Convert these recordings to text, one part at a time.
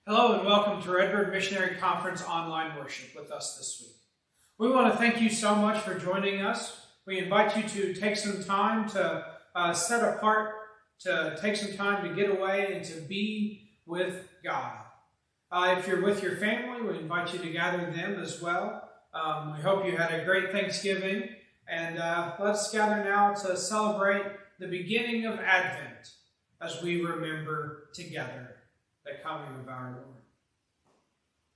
Hello and welcome to Redbird Missionary Conference online worship with us this week. We want to thank you so much for joining us. We invite you to take some time to set apart, to take some time to get away and to be with God. If you're with your family, we invite you to gather them as well. We hope you had a great Thanksgiving, and let's gather now to celebrate the beginning of Advent as we remember together the coming of our Lord.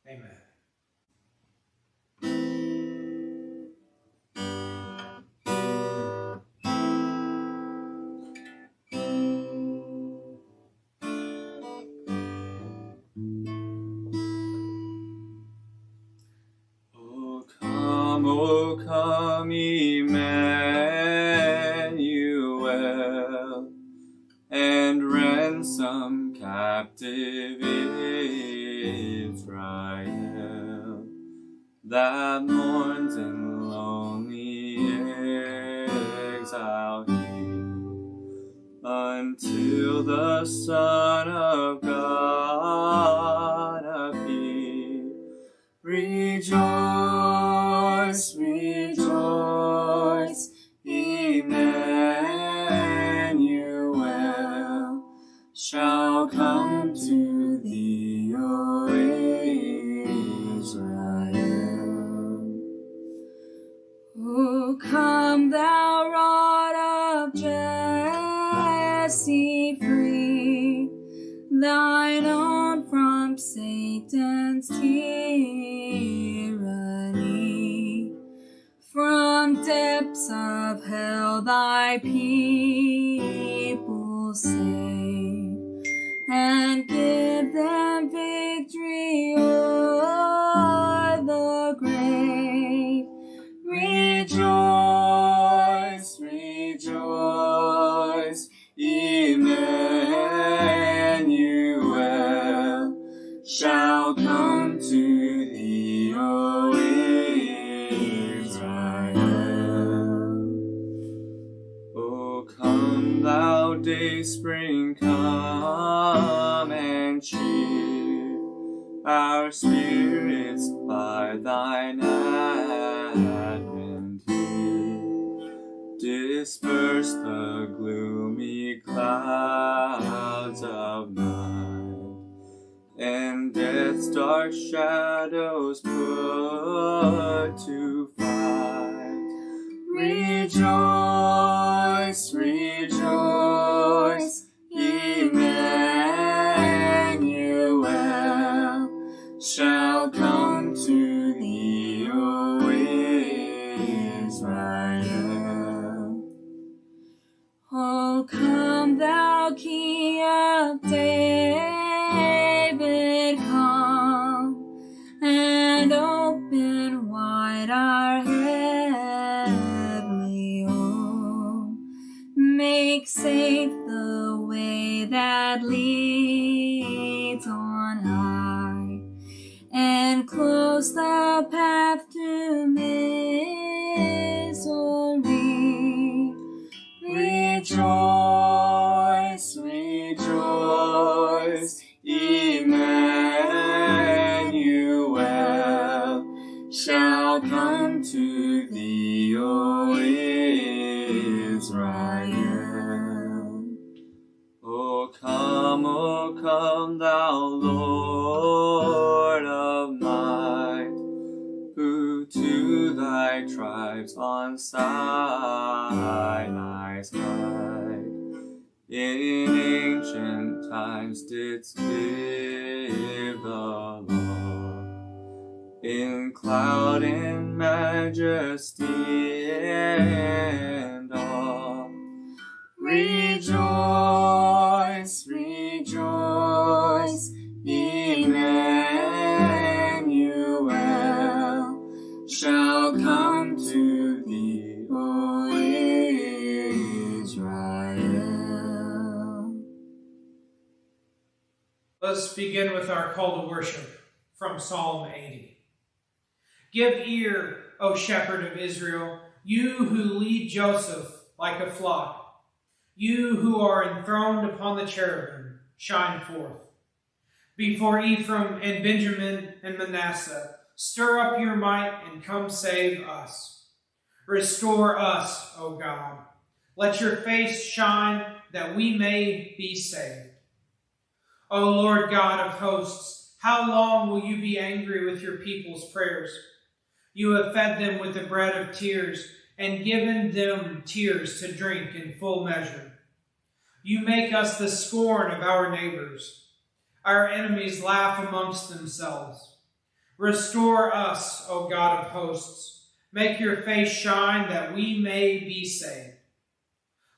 Amen. O come, Emmanuel, and ransom captive Israel, that mourns in lonely exile here, until the Son of God appear. Rejoice, rejoice, Emmanuel shall come to thee, O Israel. O come, thou rod of Jesse, free thine own from Satan's tyranny. From depths of hell thy people save, and give them victory o'er the grave. Rejoice, rejoice, Emmanuel shall come to thee, O Israel. O come, thou dayspring, come and cheer our spirits by thine advent here. Disperse the gloomy clouds of night, and death's dark shadows put to flight. Rejoice, rejoice, Emmanuel shall come to thee, O Israel. O come, thou King of David, come and open wide our heavenly home. Make safe the way that leads on high, and close the path to misery. Rejoice, rejoice, Emmanuel shall come to thee, O Israel. O come, thou Lord of might, who to thy tribes on Sinai's height in ancient times didst give the law, in cloud and majesty and awe. Rejoice, rejoice, Emmanuel shall come to thee, O Israel. Let's begin with our call to worship from Psalm 80. Give ear, O shepherd of Israel, you who lead Joseph like a flock. You who are enthroned upon the cherubim, shine forth. Before Ephraim and Benjamin and Manasseh, stir up your might and come save us. Restore us, O God. Let your face shine that we may be saved. O Lord God of hosts, how long will you be angry with your people's prayers? You have fed them with the bread of tears and given them tears to drink in full measure. You make us the scorn of our neighbors. Our enemies laugh amongst themselves. Restore us, O God of hosts. Make your face shine that we may be saved.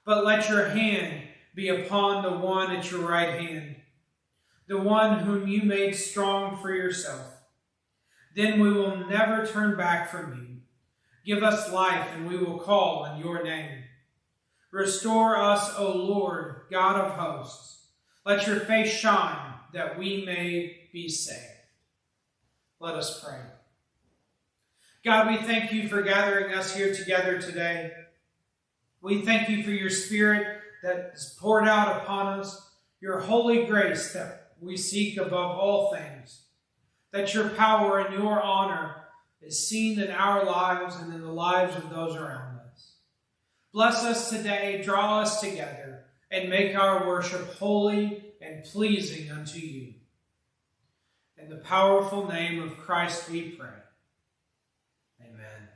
But let your hand be upon the one at your right hand, the one whom you made strong for yourself. Then we will never turn back from you. Give us life, and we will call on your name. Restore us, O Lord, God of hosts. Let your face shine, that we may be saved. Let us pray. God, we thank you for gathering us here together today. We thank you for your Spirit that is poured out upon us, your holy grace that we seek above all things, that your power and your honor is seen in our lives and in the lives of those around us. Bless us today, draw us together, and make our worship holy and pleasing unto you. In the powerful name of Christ we pray. Amen.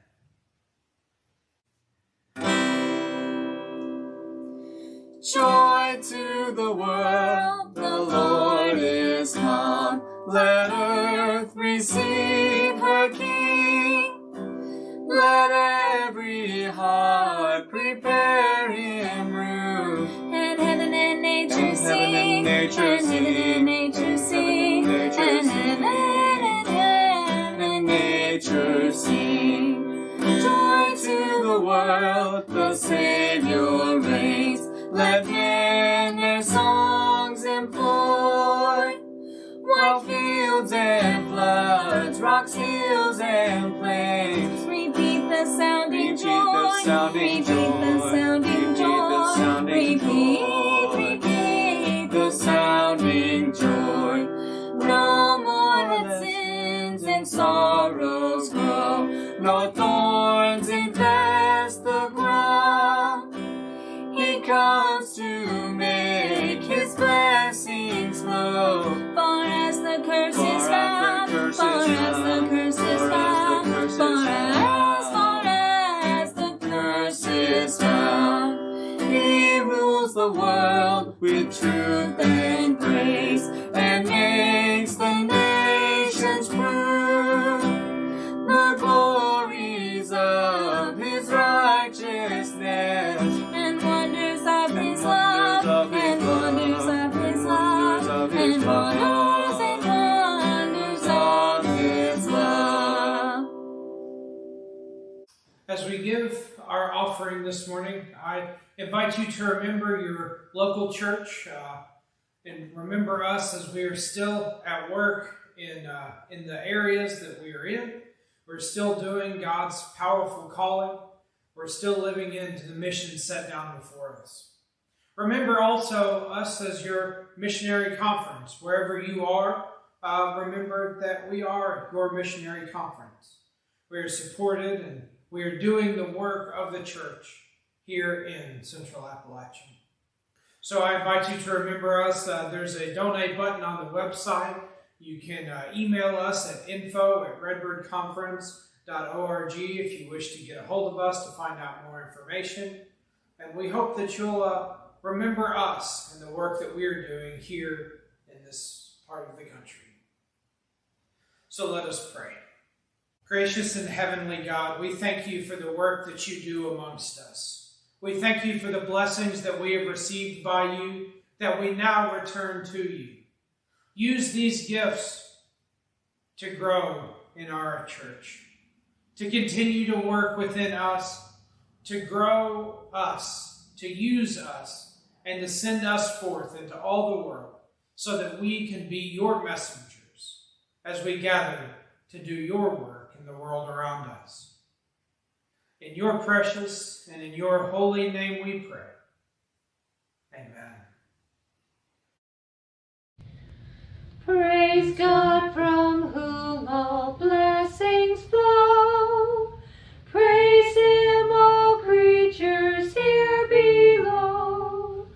Joy to the world, the Lord is come. Let earth receive her King. Let every heart prepare him room. And heaven and nature sing. And heaven and nature sing. And heaven and nature sing. Joy to the world, the Savior reigns. Let men their songs employ. While fields and floods, rocks, hills, and plains repeat the sounding joy. Repeat the sounding joy. Repeat the sounding joy. No more let sins and sorrows grow. No thorns infest the ground. He comes to make his blessings flow. Far as the curse is found, far as the curse is found, far as the curse is found. He rules the world with truth and grace, and makes the nations prove the glories of his righteousness, and wonders of his love, and wonders of his love, and wonders of his love. As we give our offering this morning, I invite you to remember your local church and remember us as we are still at work in the areas that we are in. We're still doing God's powerful calling. We're still living into the mission set down before us. Remember also us as your missionary conference. Wherever you are, remember that we are your missionary conference. We are supported and we are doing the work of the church here in Central Appalachia. So I invite you to remember us. There's a donate button on the website. You can email us at info@redbirdconference.org if you wish to get a hold of us to find out more information. And we hope that you'll remember us and the work that we're doing here in this part of the country. So let us pray. Gracious and heavenly God, we thank you for the work that you do amongst us. We thank you for the blessings that we have received by you, that we now return to you. Use these gifts to grow in our church, to continue to work within us, to grow us, to use us, and to send us forth into all the world so that we can be your messengers as we gather to do your work in the world around us. In your precious and in your holy name we pray. Amen. Praise God from whom all blessings flow. Praise him, all creatures here below.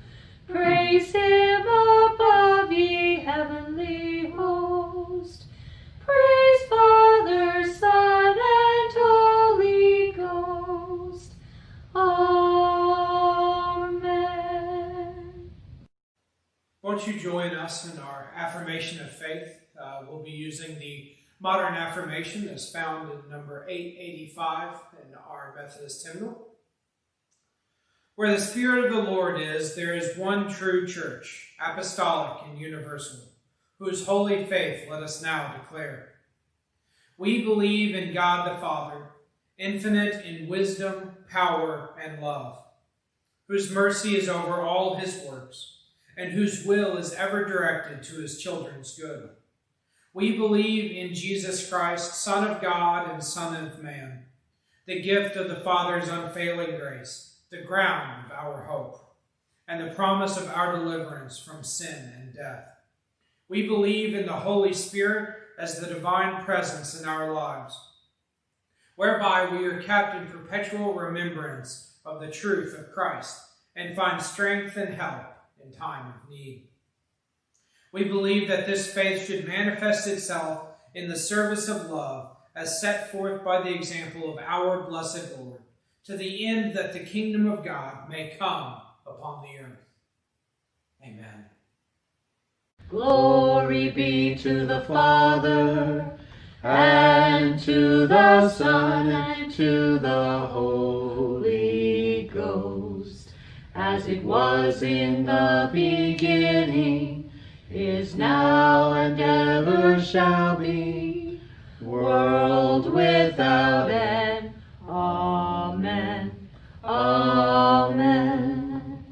Praise him above, ye heavenly host. Praise Father, Son, and Holy Ghost. Amen. Won't you join us in our affirmation of faith? We'll be using the modern affirmation as found in number 885 in our Methodist hymnal. Where the Spirit of the Lord is, there is one true church, apostolic and universal, whose holy faith let us now declare. We believe in God the Father, infinite in wisdom, power, and love, whose mercy is over all his works, and whose will is ever directed to his children's good. We believe in Jesus Christ, Son of God and Son of Man, the gift of the Father's unfailing grace, the ground of our hope, and the promise of our deliverance from sin and death. We believe in the Holy Spirit as the divine presence in our lives, whereby we are kept in perpetual remembrance of the truth of Christ and find strength and help in time of need. We believe that this faith should manifest itself in the service of love as set forth by the example of our blessed Lord, to the end that the kingdom of God may come upon the earth. Amen. Glory be to the Father, and to the Son, and to the Holy Ghost, as it was in the beginning, is now, and ever shall be, world without end. Amen. Amen.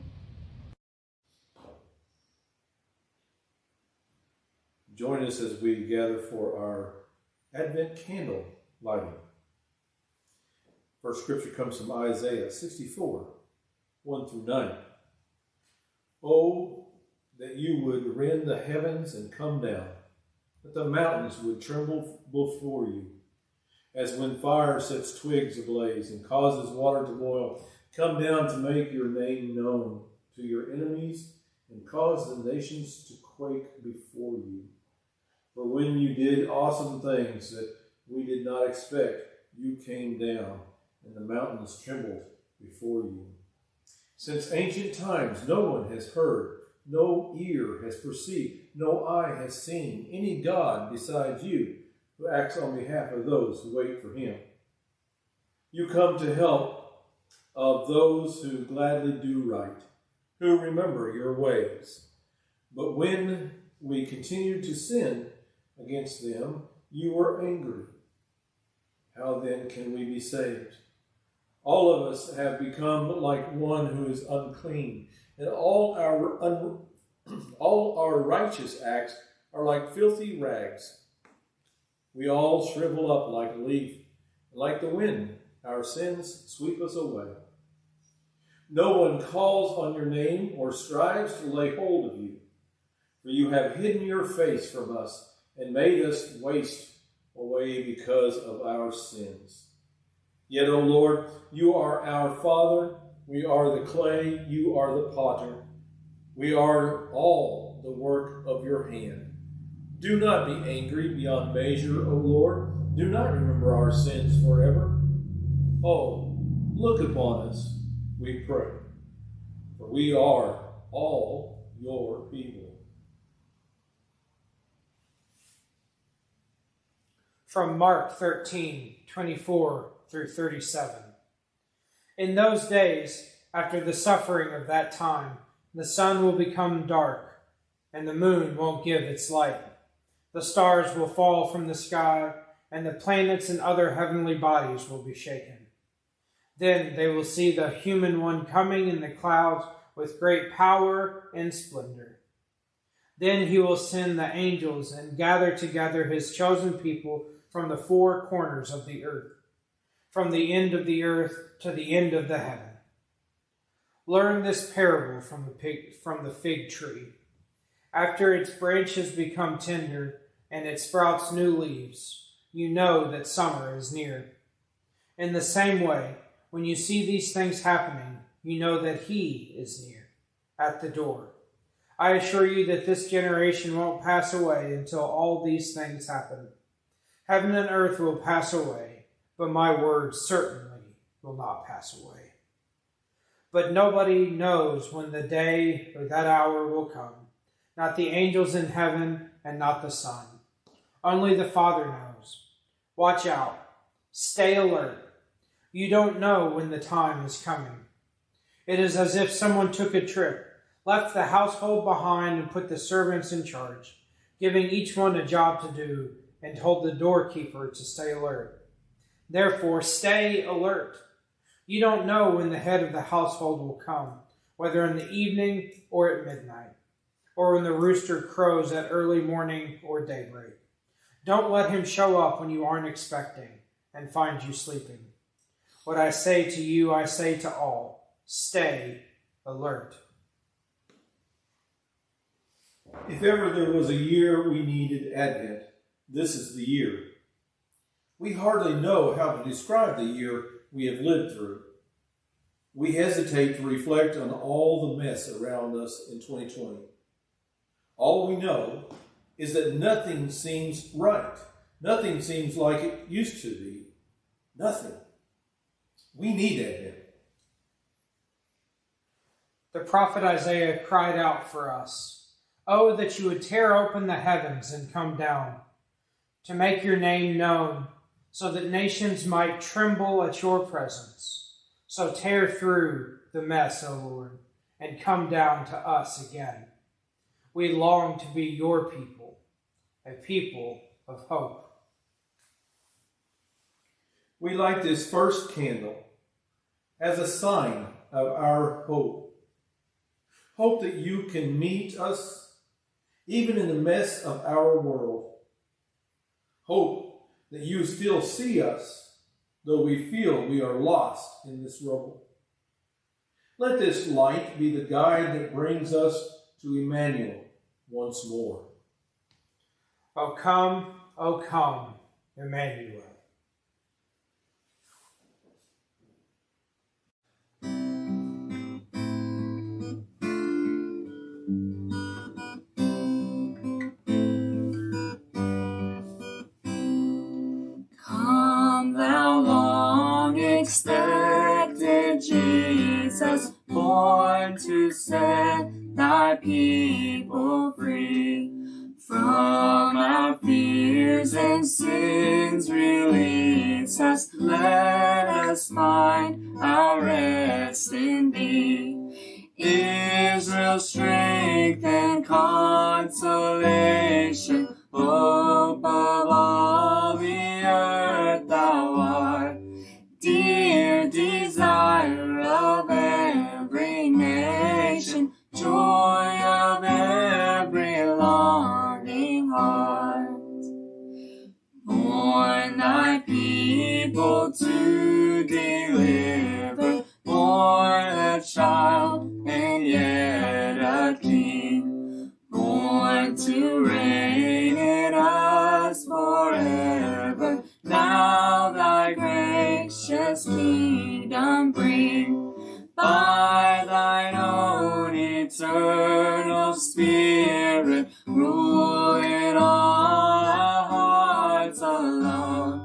Join us as we gather for our Advent candle lighting. First scripture comes from Isaiah 64, 1 through 9. Oh, that you would rend the heavens and come down, that the mountains would tremble before you, as when fire sets twigs ablaze and causes water to boil. Come down to make your name known to your enemies and cause the nations to quake before you. For when you did awesome things that we did not expect, you came down, and the mountains trembled before you. Since ancient times, no one has heard, no ear has perceived, no eye has seen any God besides you, who acts on behalf of those who wait for him. You come to help of those who gladly do right, who remember your ways. But when we continue to sin against them, you are angry. How then can we be saved? All of us have become like one who is unclean, and all our righteous acts are like filthy rags. We all shrivel up like a leaf, and like the wind, our sins sweep us away. No one calls on your name or strives to lay hold of you, for you have hidden your face from us and made us waste away because of our sins. Yet, O Lord, you are our Father. We are the clay, you are the potter. We are all the work of your hand. Do not be angry beyond measure, O Lord. Do not remember our sins forever. Oh, look upon us, we pray, for we are all your people. From Mark 13:24 through 37. In those days, after the suffering of that time, the sun will become dark, and the moon won't give its light. The stars will fall from the sky, and the planets and other heavenly bodies will be shaken. Then they will see the human one coming in the clouds with great power and splendor. Then he will send the angels and gather together his chosen people from the four corners of the earth, from the end of the earth to the end of the heaven. Learn this parable from the fig tree. After its branches become tender and it sprouts new leaves, you know that summer is near. In the same way, when you see these things happening, you know that He is near, at the door. I assure you that this generation won't pass away until all these things happen. Heaven and earth will pass away, but my word certainly will not pass away. But nobody knows when the day or that hour will come, not the angels in heaven and not the Son. Only the Father knows. Watch out. Stay alert. You don't know when the time is coming. It is as if someone took a trip, left the household behind and put the servants in charge, giving each one a job to do and told the doorkeeper to stay alert. Therefore, stay alert. You don't know when the head of the household will come, whether in the evening or at midnight, or when the rooster crows at early morning or daybreak. Don't let him show up when you aren't expecting and find you sleeping. What I say to you, I say to all, stay alert. If ever there was a year we needed Advent, this is the year. We hardly know how to describe the year we have lived through. We hesitate to reflect on all the mess around us in 2020. All we know is that nothing seems right. Nothing seems like it used to be. Nothing. We need Advent. The prophet Isaiah cried out for us, "Oh, that you would tear open the heavens and come down, to make your name known, so that nations might tremble at your presence. So tear through the mess, O Lord, and come down to us again. We long to be your people, a people of hope." We light this first candle as a sign of our hope. Hope that you can meet us even in the mess of our world. Hope that you still see us, though we feel we are lost in this rubble. Let this light be the guide that brings us to Emmanuel once more. O come, Emmanuel. Come, thou long expected Jesus, born to set thy people free. From our fears and sins release us, let us find our rest in thee. Israel's strength and consolation, hope of all the earth thou art, dear desire of every nation, joy of every longing heart. Born thy people to deliver, born a child and yet a king, born to reign in us forever. Now thy gracious kingdom bring, by thine own eternal Spirit, rule in all our hearts alone.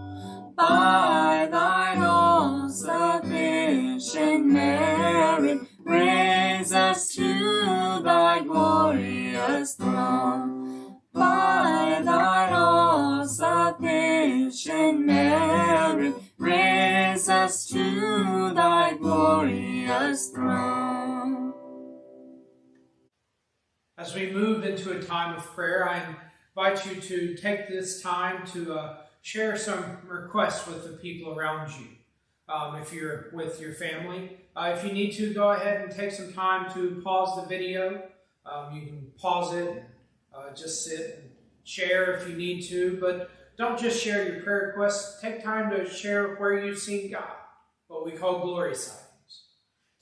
By thine all-sufficient merit, raise us to thy glorious throne. By thine all-sufficient merit, raise us to thy glorious throne. As we move into a time of prayer, I invite you to take this time to share some requests with the people around you. If you're with your family, if you need to, go ahead and take some time to pause the video. You can pause it and just sit and share if you need to, but don't just share your prayer requests. Take time to share where you've seen God, what we call glory sightings.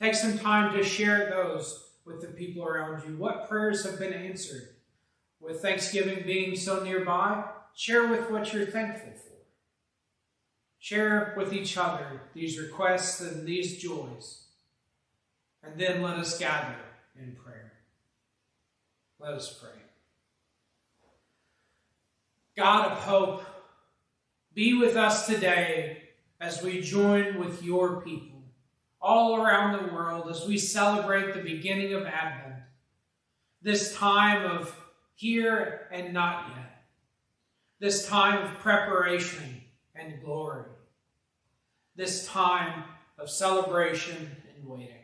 Take some time to share those with the people around you. What prayers have been answered? With Thanksgiving being so nearby, share with what you're thankful for. Share with each other these requests and these joys. And then let us gather in prayer. Let us pray. God of hope, be with us today as we join with your people all around the world as we celebrate the beginning of Advent, this time of here and not yet, this time of preparation and glory, this time of celebration and waiting.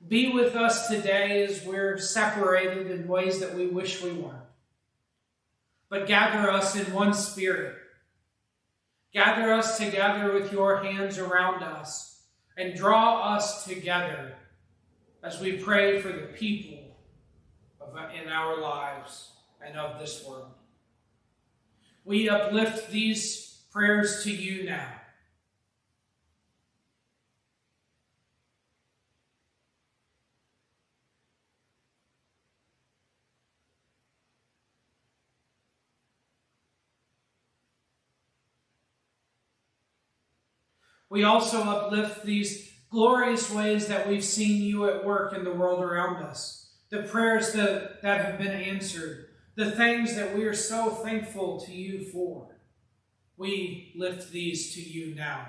Be with us today as we're separated in ways that we wish we weren't. But gather us in one spirit. Gather us together with your hands around us and draw us together as we pray for the people in our lives and of this world. We uplift these prayers to you now. We also uplift these glorious ways that we've seen you at work in the world around us. The prayers that have been answered. The things that we are so thankful to you for. We lift these to you now.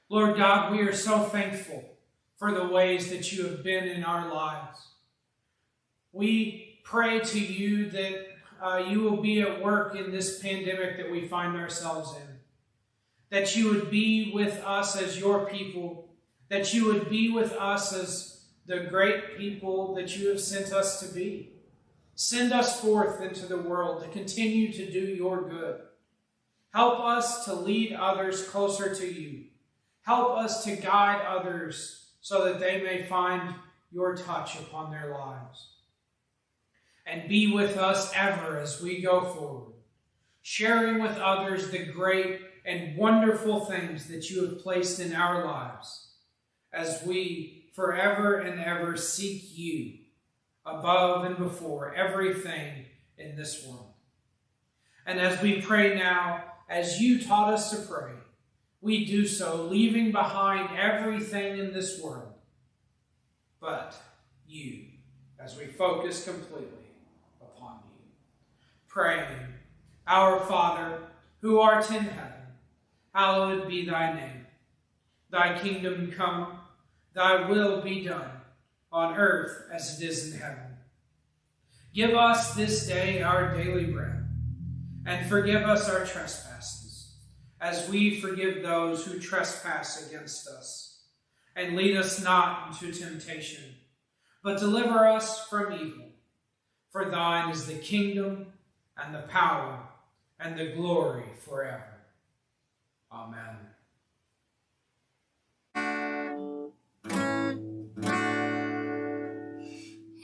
Lord God, we are so thankful for the ways that you have been in our lives. We pray to you that you will be at work in this pandemic that we find ourselves in. That you would be with us as your people. That you would be with us as the great people that you have sent us to be. Send us forth into the world to continue to do your good. Help us to lead others closer to you. Help us to guide others so that they may find your touch upon their lives. And be with us ever as we go forward, sharing with others the great and wonderful things that you have placed in our lives, as we forever and ever seek you above and before everything in this world. And as we pray now, as you taught us to pray, we do so, leaving behind everything in this world, but you, as we focus completely upon you. Praying, Our Father, who art in heaven, hallowed be thy name. Thy kingdom come, thy will be done, on earth as it is in heaven. Give us this day our daily bread, and forgive us our trespasses, as we forgive those who trespass against us. And lead us not into temptation, but deliver us from evil. For thine is the kingdom, and the power, and the glory forever. Amen.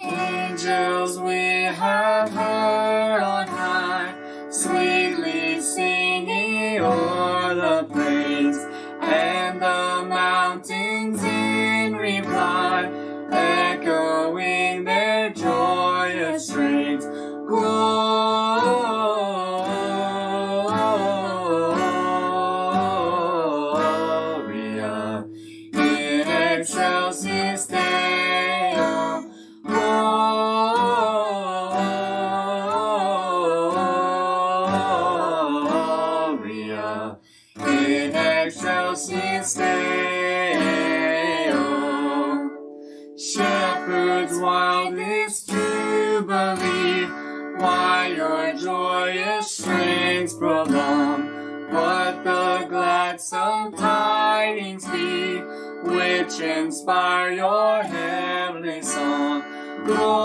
Angels we have heard on high, sweetly singing o'er the plains, and the mountains in reply, echoing their joyous strains. Gloria in excelsis Deo. Gloria in excelsis Deo. Shepherds wildest to believe, why your joyous strains prolong. What the gladsome tidings be, which inspire your heavenly song. Gloria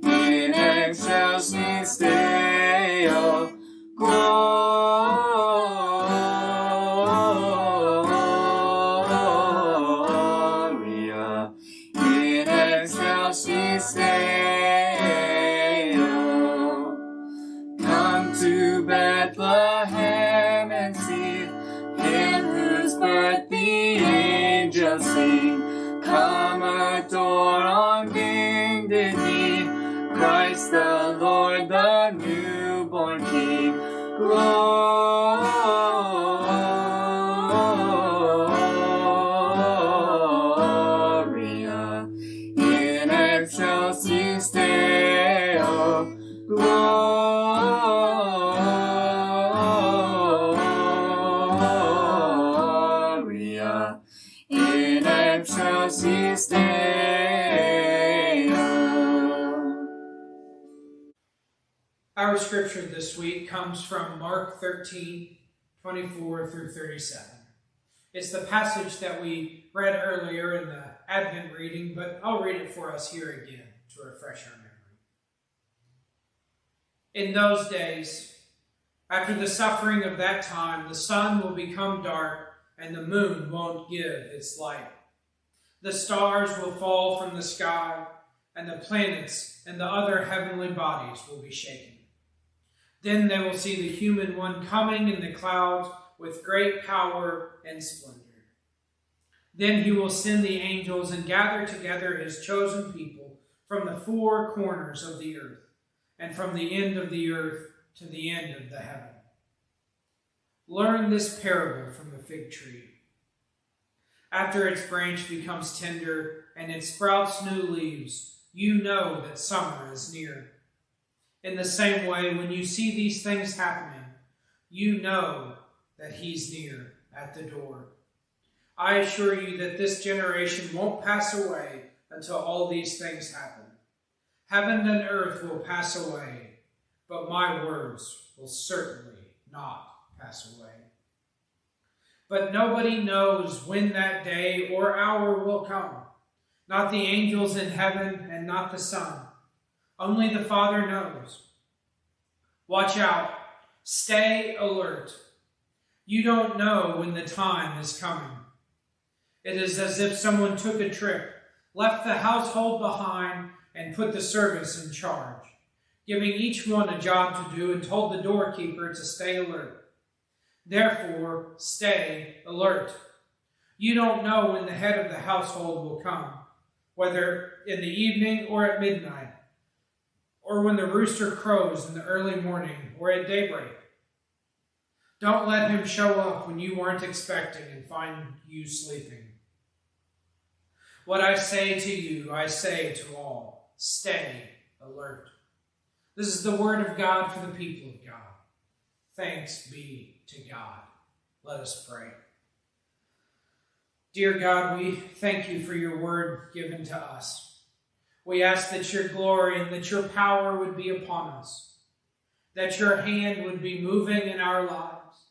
in excelsis Deo. Gloria Bethlehem and see him whose birth the angels sing. Come adore on bended knee, Christ the Lord, the newborn King. Gloria in excelsis Deo. Gloria in excelsis Deo. Our scripture this week comes from Mark 13:24 through 37. It's the passage that we read earlier in the Advent reading, but I'll read it for us here again to refresh our memory. In those days, after the suffering of that time, the sun will become dark and the moon won't give its light. The stars will fall from the sky, and the planets and the other heavenly bodies will be shaken. Then they will see the human one coming in the clouds with great power and splendor. Then he will send the angels and gather together his chosen people from the four corners of the earth, and from the end of the earth to the end of the heaven. Learn this parable from the fig tree. After its branch becomes tender and it sprouts new leaves, you know that summer is near. In the same way, when you see these things happening, you know that he's near at the door. I assure you that this generation won't pass away until all these things happen. Heaven and earth will pass away, but my words will certainly not pass away. But nobody knows when that day or hour will come, not the angels in heaven and not the Son. Only the Father knows. Watch out. Stay alert. You don't know when the time is coming. It is as if someone took a trip, left the household behind, and put the servants in charge, giving each one a job to do and told the doorkeeper to stay alert. Therefore, stay alert. You don't know when the head of the household will come, whether in the evening or at midnight, or when the rooster crows in the early morning or at daybreak. Don't let him show up when you weren't expecting and find you sleeping. What I say to you, I say to all, stay alert. This is the word of God for the people of God. Thanks be to God. Let us pray. Dear God, we thank you for your word given to us. We ask that your glory and that your power would be upon us, that your hand would be moving in our lives,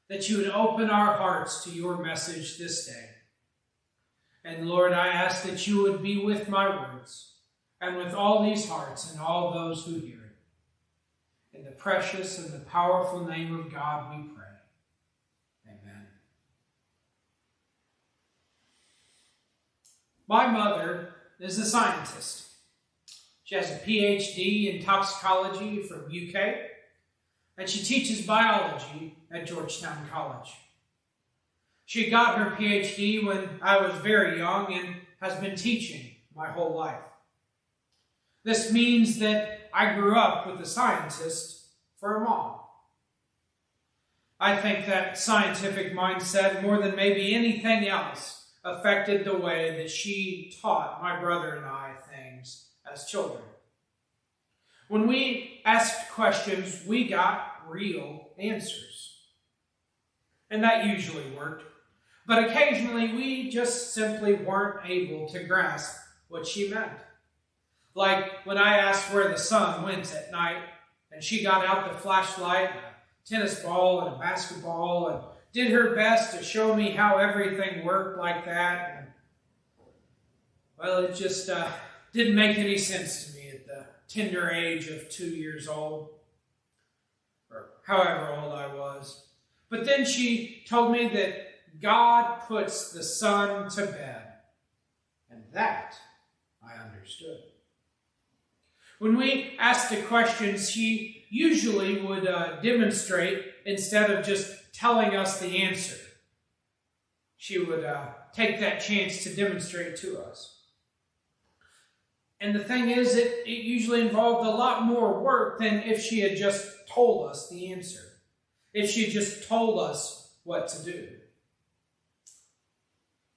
that you would open our hearts to your message this day. And Lord, I ask that you would be with my words and with all these hearts and all those who hear it. In the precious and the powerful name of God we pray. Amen. My mother is a scientist. She has a PhD in toxicology from UK, and she teaches biology at Georgetown College. She got her PhD when I was very young and has been teaching my whole life. This means that I grew up with a scientist for a mom. I think that scientific mindset, more than maybe anything else, affected the way that she taught my brother and I things as children. When we asked questions, we got real answers. And that usually worked. But occasionally, we just simply weren't able to grasp what she meant. Like when I asked where the sun went at night, and she got out the flashlight, and a tennis ball, and a basketball, and did her best to show me how everything worked like that. And, well, it just didn't make any sense to me at the tender age of 2 years old, or however old I was. But then she told me that God puts the sun to bed, and that I understood. When we asked a question, she usually would demonstrate instead of just telling us the answer. She would take that chance to demonstrate to us. And the thing is, it usually involved a lot more work than if she had just told us the answer. If she had just told us what to do.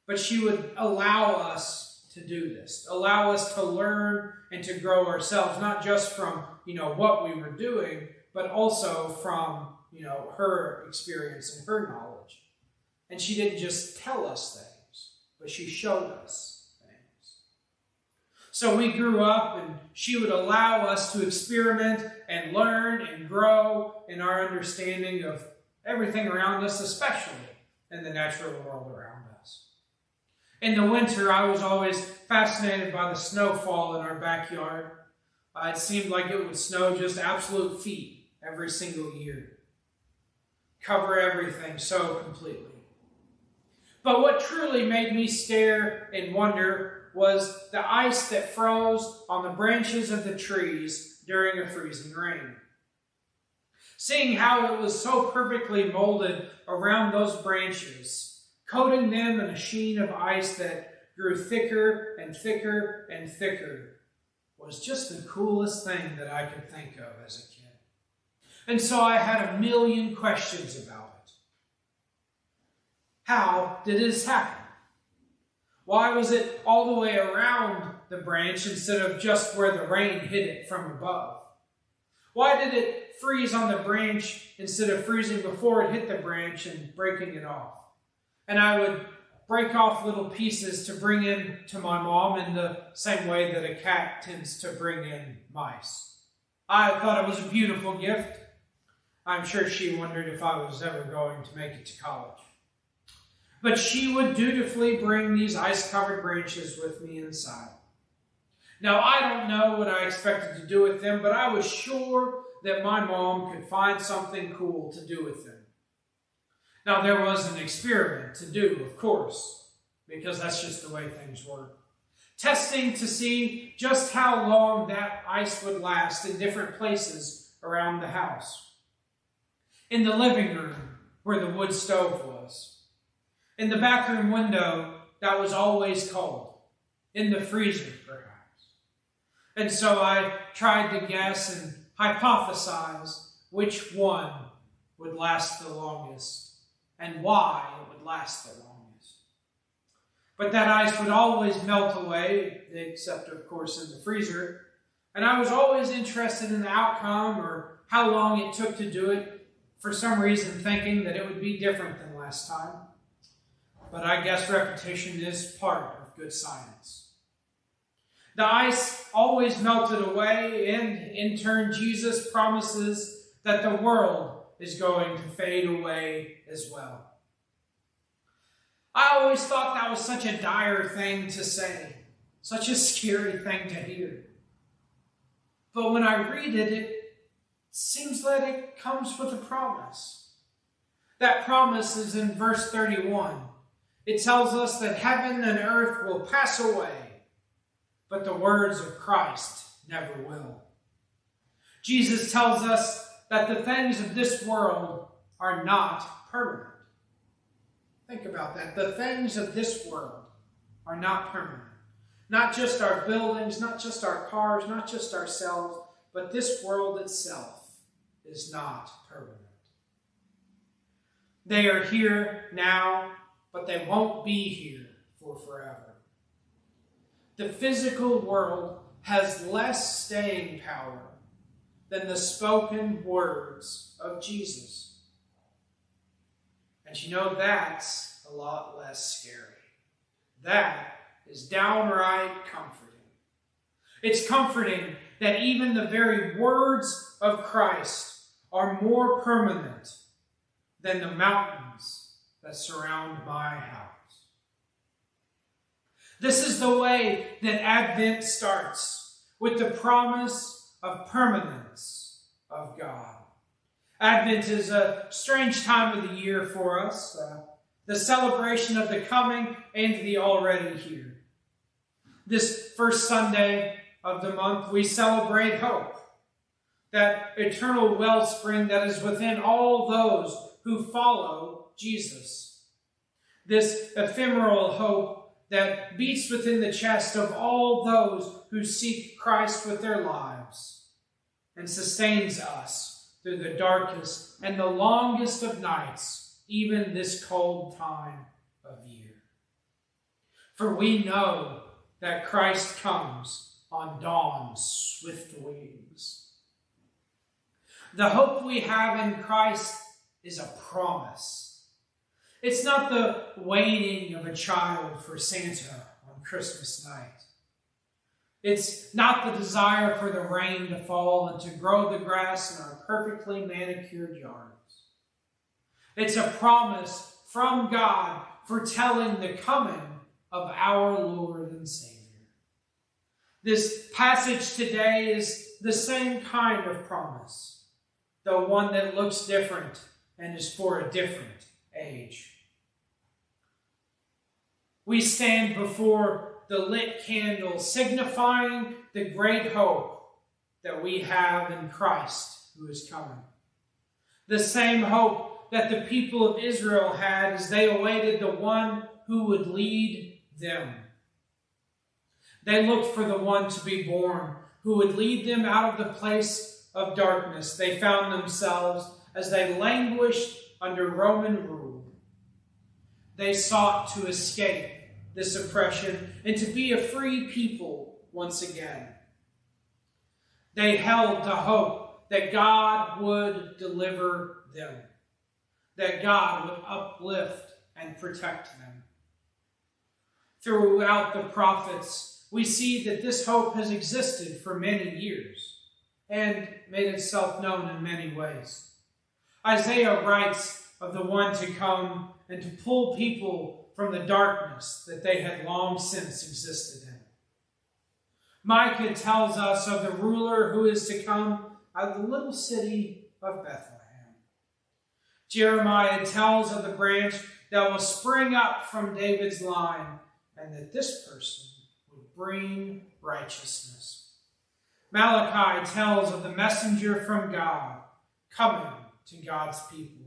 But she would allow us to do this. Allow us to learn and to grow ourselves, not just from, what we were doing, but also from, her experience and her knowledge. And she didn't just tell us things, but she showed us things. So we grew up, and she would allow us to experiment and learn and grow in our understanding of everything around us, especially in the natural world around us. In the winter, I was always fascinated by the snowfall in our backyard. It seemed like it would snow just absolute feet every single year. Cover everything so completely. But what truly made me stare and wonder was the ice that froze on the branches of the trees during a freezing rain. Seeing how it was so perfectly molded around those branches, coating them in a sheen of ice that grew thicker and thicker and thicker, was just the coolest thing that I could think of as a kid. And so I had a million questions about it. How did this happen? Why was it all the way around the branch instead of just where the rain hit it from above? Why did it freeze on the branch instead of freezing before it hit the branch and breaking it off? And I would break off little pieces to bring in to my mom in the same way that a cat tends to bring in mice. I thought it was a beautiful gift. I'm sure she wondered if I was ever going to make it to college. But she would dutifully bring these ice-covered branches with me inside. Now, I don't know what I expected to do with them, but I was sure that my mom could find something cool to do with them. Now, there was an experiment to do, of course, because that's just the way things work. Testing to see just how long that ice would last in different places around the house. In the living room, where the wood stove was. In the bathroom window, that was always cold. In the freezer, perhaps. And so I tried to guess and hypothesize which one would last the longest and why it would last the longest. But that ice would always melt away, except, of course, in the freezer. And I was always interested in the outcome or how long it took to do it, for some reason thinking that it would be different than last time. But I guess repetition is part of good science. The ice always melted away, and in turn, Jesus promises that the world is going to fade away as well. I always thought that was such a dire thing to say, such a scary thing to hear. But when I read it, it seems that it comes with a promise. That promise is in verse 31. It tells us that heaven and earth will pass away, but the words of Christ never will. Jesus tells us that the things of this world are not permanent. Think about that. The things of this world are not permanent. Not just our buildings, not just our cars, not just ourselves, but this world itself is not permanent. They are here now, but they won't be here for forever. The physical world has less staying power than the spoken words of Jesus. And that's a lot less scary. That is downright comforting. It's comforting that even the very words of Christ are more permanent than the mountains that surround my house. This is the way that Advent starts, with the promise of permanence of God. Advent is a strange time of the year for us, the celebration of the coming and the already here. This first Sunday of the month, we celebrate hope, that eternal wellspring that is within all those who follow Jesus. This ephemeral hope that beats within the chest of all those who seek Christ with their lives and sustains us through the darkest and the longest of nights, even this cold time of year. For we know that Christ comes on dawn's swift wings. The hope we have in Christ is a promise. It's not the waiting of a child for Santa on Christmas night. It's not the desire for the rain to fall and to grow the grass in our perfectly manicured yards. It's a promise from God foretelling the coming of our Lord and Savior. This passage today is the same kind of promise, though one that looks different and is for a different age. We stand before the lit candle, signifying the great hope that we have in Christ who is coming. The same hope that the people of Israel had as they awaited the one who would lead them. They looked for the one to be born, who would lead them out of the place of darkness they found themselves as they languished under Roman rule. They sought to escape this oppression and to be a free people once again. They held the hope that God would deliver them, that God would uplift and protect them. Throughout the prophets, we see that this hope has existed for many years and made itself known in many ways. Isaiah writes of the one to come and to pull people from the darkness that they had long since existed in. Micah tells us of the ruler who is to come out of the little city of Bethlehem. Jeremiah tells of the branch that will spring up from David's line, and that this person would bring righteousness. Malachi tells of the messenger from God coming to God's people.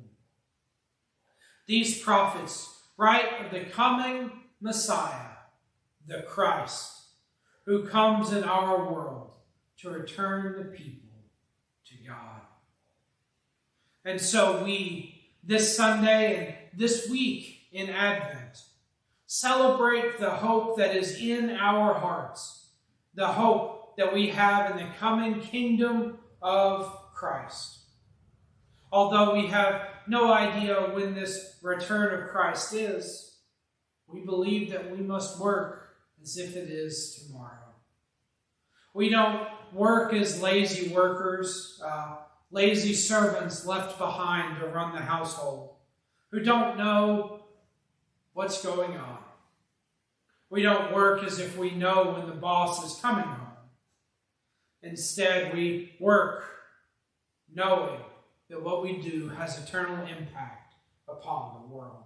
These prophets write of the coming Messiah, the Christ, who comes in our world to return the people to God. And so we, this Sunday and this week in Advent, celebrate the hope that is in our hearts, the hope that we have in the coming kingdom of Christ. Although we have no idea when this return of Christ is, we believe that we must work as if it is tomorrow. We don't work as lazy workers, lazy servants left behind to run the household, who don't know what's going on. We don't work as if we know when the boss is coming home. Instead, we work knowing that what we do has eternal impact upon the world.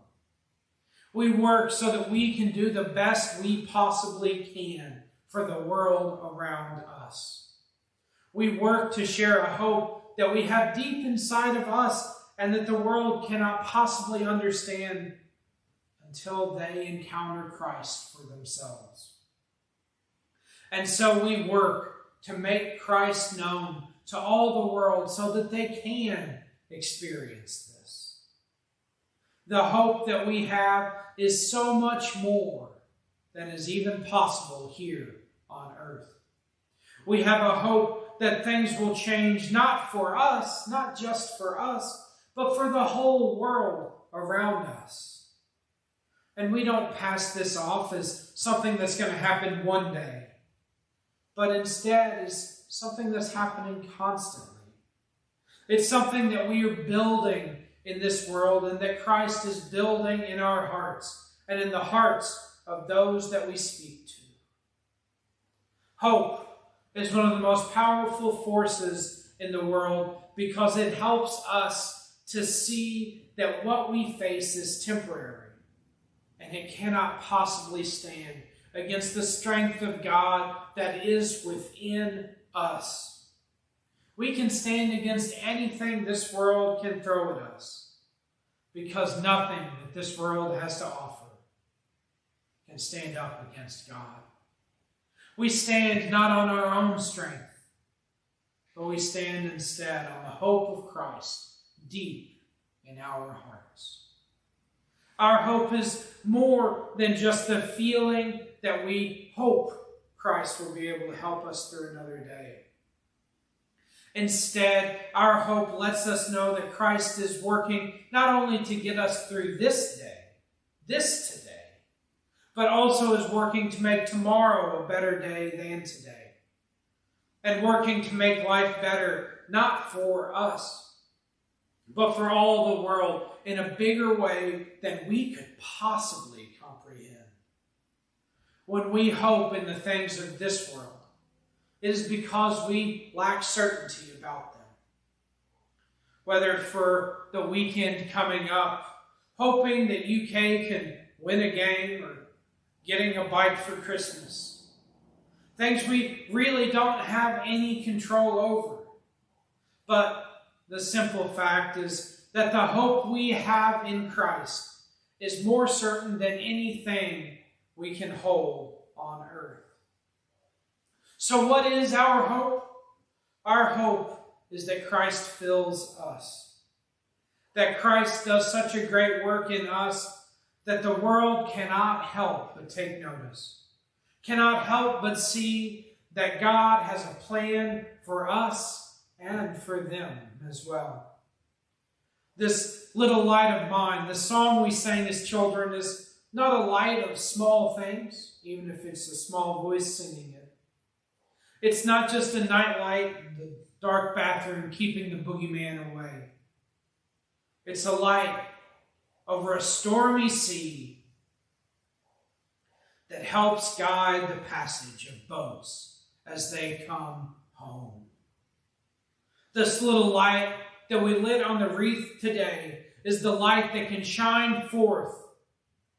We work so that we can do the best we possibly can for the world around us. We work to share a hope that we have deep inside of us and that the world cannot possibly understand until they encounter Christ for themselves. And so we work to make Christ known to all the world so that they can experience this. The hope that we have is so much more than is even possible here on earth. We have a hope that things will change not for us, not just for us, but for the whole world around us. And we don't pass this off as something that's going to happen one day, but instead is something that's happening constantly. It's something that we are building in this world and that Christ is building in our hearts and in the hearts of those that we speak to. Hope is one of the most powerful forces in the world because it helps us to see that what we face is temporary and it cannot possibly stand against the strength of God that is within us. We can stand against anything this world can throw at us, because nothing that this world has to offer can stand up against God. We stand not on our own strength, but we stand instead on the hope of Christ deep in our hearts. Our hope is more than just the feeling that we hope Christ will be able to help us through another day. Instead, our hope lets us know that Christ is working not only to get us through this day, this today, but also is working to make tomorrow a better day than today, and working to make life better, not for us, but for all the world in a bigger way than we could possibly comprehend. When we hope in the things of this world, it is because we lack certainty about them. Whether for the weekend coming up, hoping that UK can win a game, or getting a bike for Christmas. Things we really don't have any control over. But the simple fact is that the hope we have in Christ is more certain than anything we can hold on earth. So what is our hope? Our hope is that Christ fills us. That Christ does such a great work in us that the world cannot help but take notice. Cannot help but see that God has a plan for us and for them as well. This little light of mine, the song we sang as children, is not a light of small things, even if it's a small voice singing it. It's not just a night light in the dark bathroom keeping the boogeyman away. It's a light over a stormy sea that helps guide the passage of boats as they come home. This little light that we lit on the wreath today is the light that can shine forth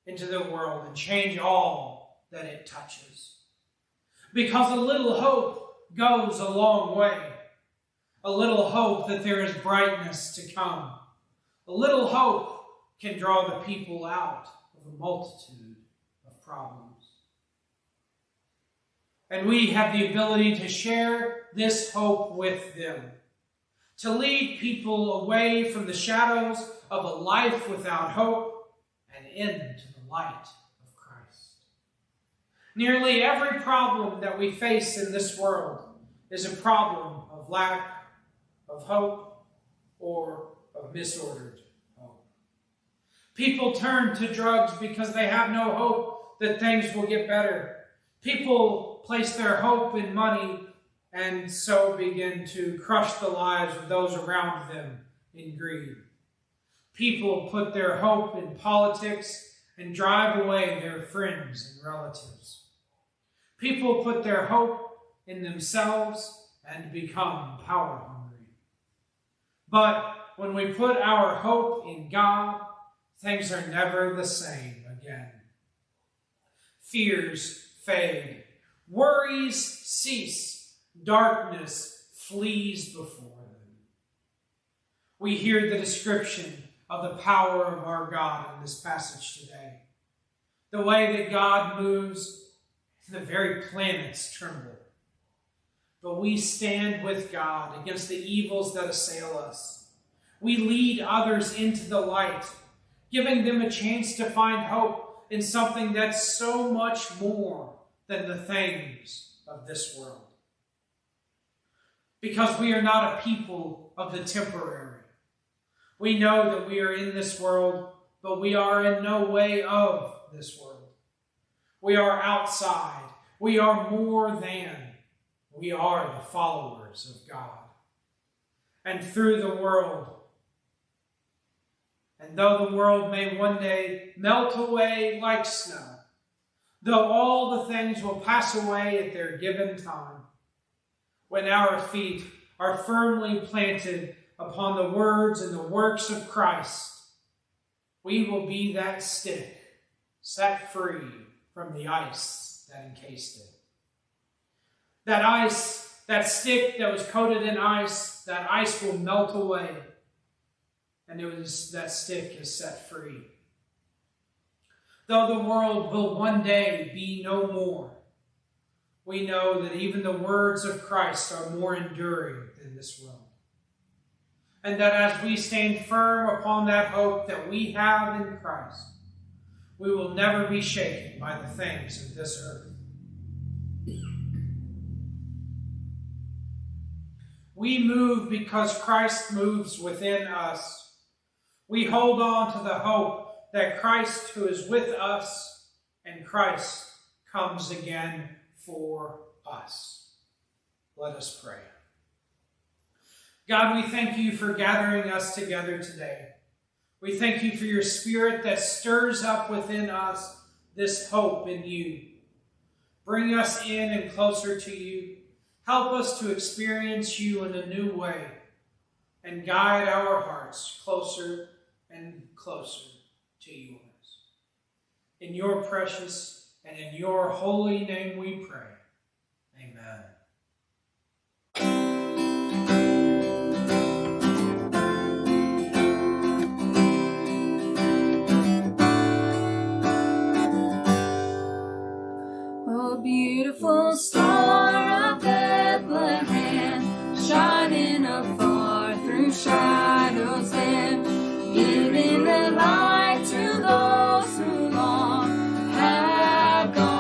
into the world and change all that it touches. Because a little hope goes a long way. A little hope that there is brightness to come. A little hope can draw the people out of a multitude of problems. And we have the ability to share this hope with them, to lead people away from the shadows of a life without hope and into the light of Christ. Nearly every problem that we face in this world is a problem of lack of hope or of misordered hope. People turn to drugs because they have no hope that things will get better. People place their hope in money and so begin to crush the lives of those around them in greed. People put their hope in politics and drive away their friends and relatives. People put their hope in themselves and become power hungry. But when we put our hope in God, things are never the same again. Fears fade. Worries cease. Darkness flees before them. We hear the description of the power of our God in this passage today. The way that God moves, the very planets tremble. But we stand with God against the evils that assail us. We lead others into the light, giving them a chance to find hope in something that's so much more than the things of this world. Because we are not a people of the temporary. We know that we are in this world, but we are in no way of this world. We are outside. We are more than. We are the followers of God. And through the world, and though the world may one day melt away like snow, though all the things will pass away at their given time, when our feet are firmly planted upon the words and the works of Christ, we will be that stick set free from the ice that encased it. That ice, that stick that was coated in ice, that ice will melt away, and that stick is set free. Though the world will one day be no more, we know that even the words of Christ are more enduring than this world. And that as we stand firm upon that hope that we have in Christ, we will never be shaken by the things of this earth. We move because Christ moves within us. We hold on to the hope that Christ who is with us and Christ comes again for us. Let us pray. God, we thank you for gathering us together today. We thank you for your Spirit that stirs up within us this hope in you. Bring us in and closer to you. Help us to experience you in a new way and guide our hearts closer and closer to yours. In your precious and in your holy name we pray. Amen. Oh, beautiful star of Bethlehem, shining afar through shadows dim, giving the light to those who long have gone,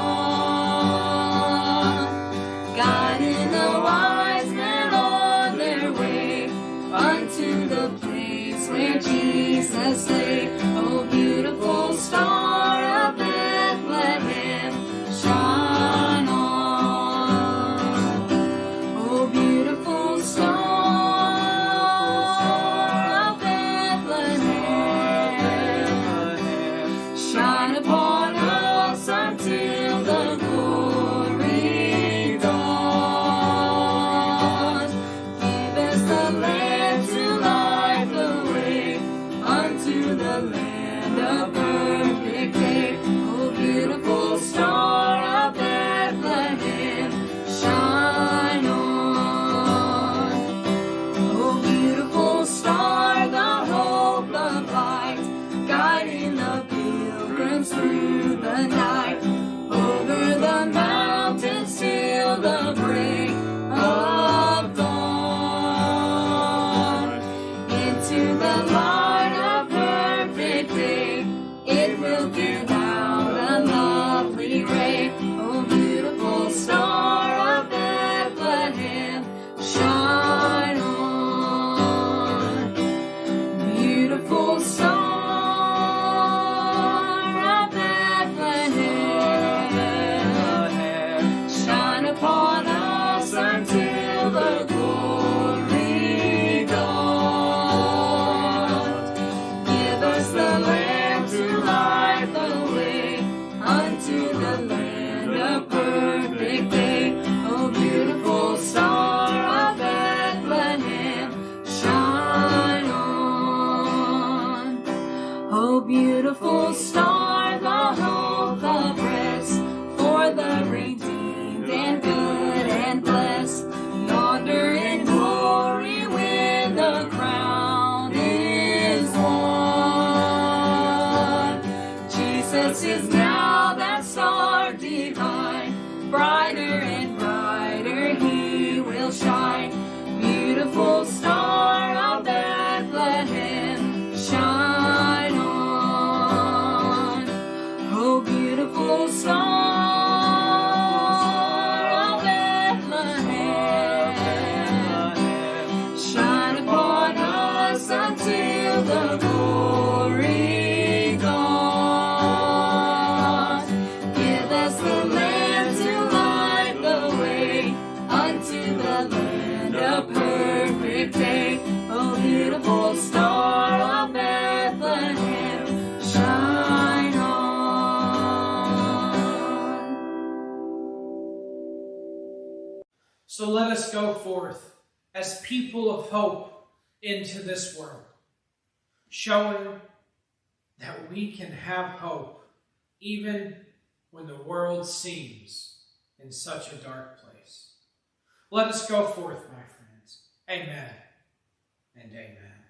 guiding the wise men on their way unto the place where Jesus lay. Oh, beautiful star of Bethlehem, shine on. Oh, beautiful star of Bethlehem, shine upon us until the glory dawns. Give us the land to light the way unto the land of perfect day. Oh, beautiful star of Bethlehem, shine on. Oh, beautiful star, the hope of light, guiding the pilgrims through the night, over the mountains till the break of dawn, into the light of perfect day. It will give out a lovely ray. Oh, beautiful star of Bethlehem, shine on. Beautiful star of Bethlehem, shine upon us until the glory dawns. Give us the land to light the way unto the land of perfect day. Oh, beautiful star of Bethlehem, shine on. Oh, beautiful star, the hope of rest for the redeemed and good and blessed, yonder in glory where the crown is won. Jesus is now that star divine, brighter and brighter he will shine. Beautiful star of Bethlehem, shine on. Oh, beautiful star of Bethlehem, shine upon us until the glory dawns. Give us the land to light the way unto the land of perfect day. Oh, beautiful star of Bethlehem, shine on. So let us go forth as people of hope into this world, showing that we can have hope even when the world seems in such a dark place. Let us go forth, my friends. Amen and amen.